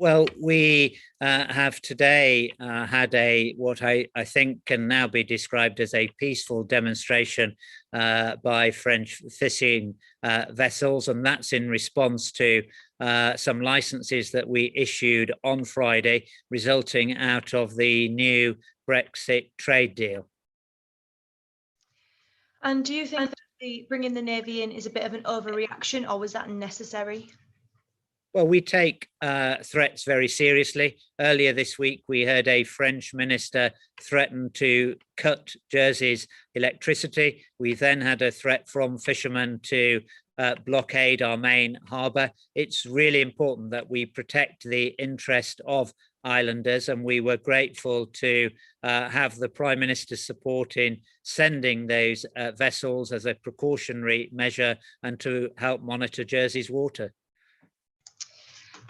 Well, we have today had what I think can now be described as a peaceful demonstration by French fishing vessels, and that's in response to some licenses that we issued on Friday, resulting out of the new Brexit trade deal. And do you think that bringing the Navy in is a bit of an overreaction, or was that necessary? Well, we take threats very seriously. Earlier this week, we heard a French minister threaten to cut Jersey's electricity. We then had a threat from fishermen to blockade our main harbour. It's really important that we protect the interest of islanders, and we were grateful to have the Prime Minister's support in sending those vessels as a precautionary measure and to help monitor Jersey's water.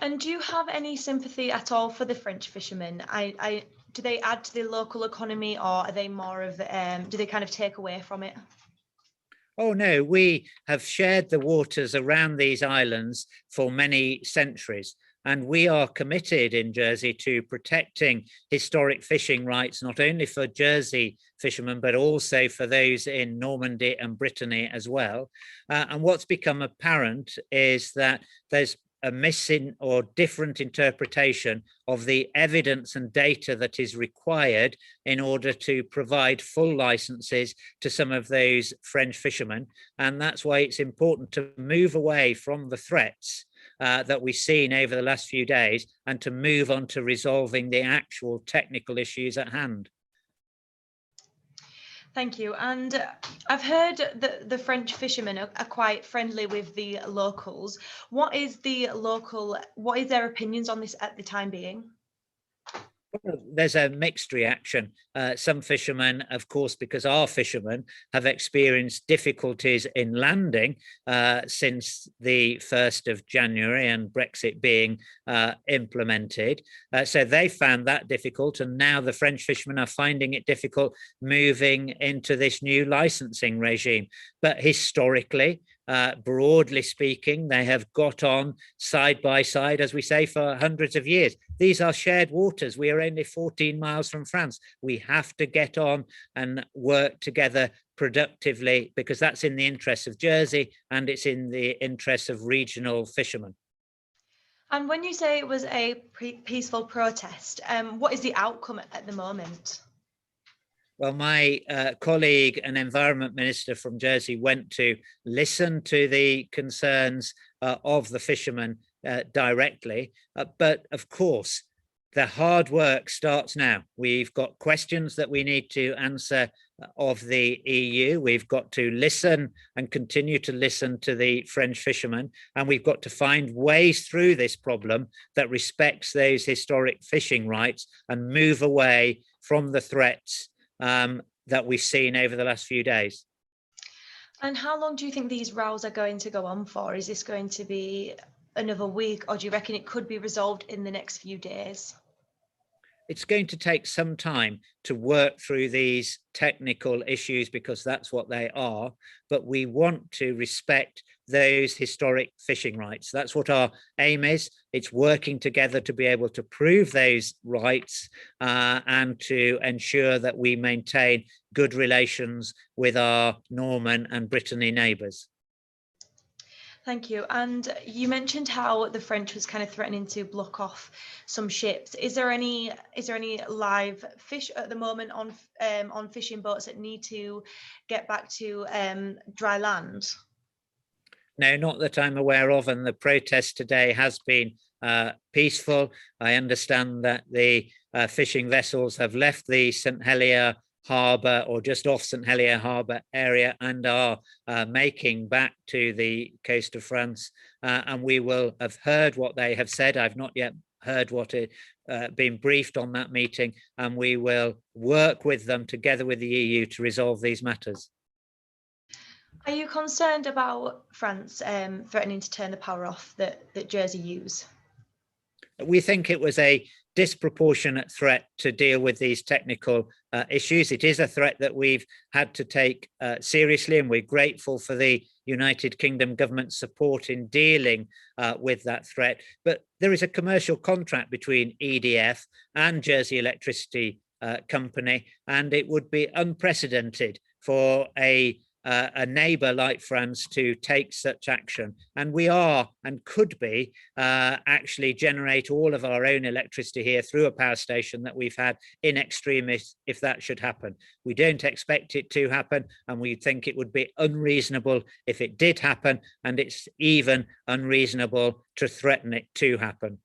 And do you have any sympathy at all for the French fishermen? Do they add to the local economy, or are they more of, do they kind of take away from it? Oh no, we have shared the waters around these islands for many centuries. And we are committed in Jersey to protecting historic fishing rights, not only for Jersey fishermen, but also for those in Normandy and Brittany as well. And what's become apparent is that there's a missing or different interpretation of the evidence and data that is required in order to provide full licenses to some of those French fishermen. And that's why it's important to move away from the threats that we've seen over the last few days and to move on to resolving the actual technical issues at hand. Thank you. And I've heard that the French fishermen are quite friendly with the locals. What is their opinions on this at the time being? Well, there's a mixed reaction. Some fishermen, of course, because our fishermen have experienced difficulties in landing since the 1st of January and Brexit being implemented. So they found that difficult. And now the French fishermen are finding it difficult moving into this new licensing regime. But historically, broadly speaking, they have got on side by side, as we say, for hundreds of years. These are shared waters. We are only 14 miles from France. We have to get on and work together productively because that's in the interests of Jersey and it's in the interests of regional fishermen. And when you say it was a peaceful protest, what is the outcome at the moment? Well, my colleague and Environment Minister from Jersey went to listen to the concerns of the fishermen directly. But of course, the hard work starts now. We've got questions that we need to answer of the EU. We've got to listen and continue to listen to the French fishermen. And we've got to find ways through this problem that respects those historic fishing rights and move away from the threats that we've seen over the last few days. And how long do you think these rows are going to go on for? Is this going to be another week, or do you reckon it could be resolved in the next few days? It's going to take some time to work through these technical issues because that's what they are, but we want to respect those historic fishing rights. That's what our aim is. It's working together to be able to prove those rights and to ensure that we maintain good relations with our Norman and Brittany neighbours. Thank you. And you mentioned how the French was kind of threatening to block off some ships. Is there any live fish at the moment on fishing boats that need to get back to dry land? No, not that I'm aware of. And the protest today has been peaceful. I understand that the fishing vessels have left the St. Helier harbour or just off St. Helier harbour area and are making back to the coast of France. And we will have heard what they have said. I've not yet heard what been briefed on that meeting, and we will work with them together with the EU to resolve these matters. Are you concerned about France threatening to turn the power off that Jersey use? We think it was a disproportionate threat to deal with these technical issues. It is a threat that we've had to take seriously, and we're grateful for the United Kingdom government support in dealing with that threat. But there is a commercial contract between EDF and Jersey Electricity Company, and it would be unprecedented for a neighbour like France to take such action. And we are and could be actually generate all of our own electricity here through a power station that we've had in extremis if that should happen. We don't expect it to happen, and we think it would be unreasonable if it did happen, and it's even unreasonable to threaten it to happen.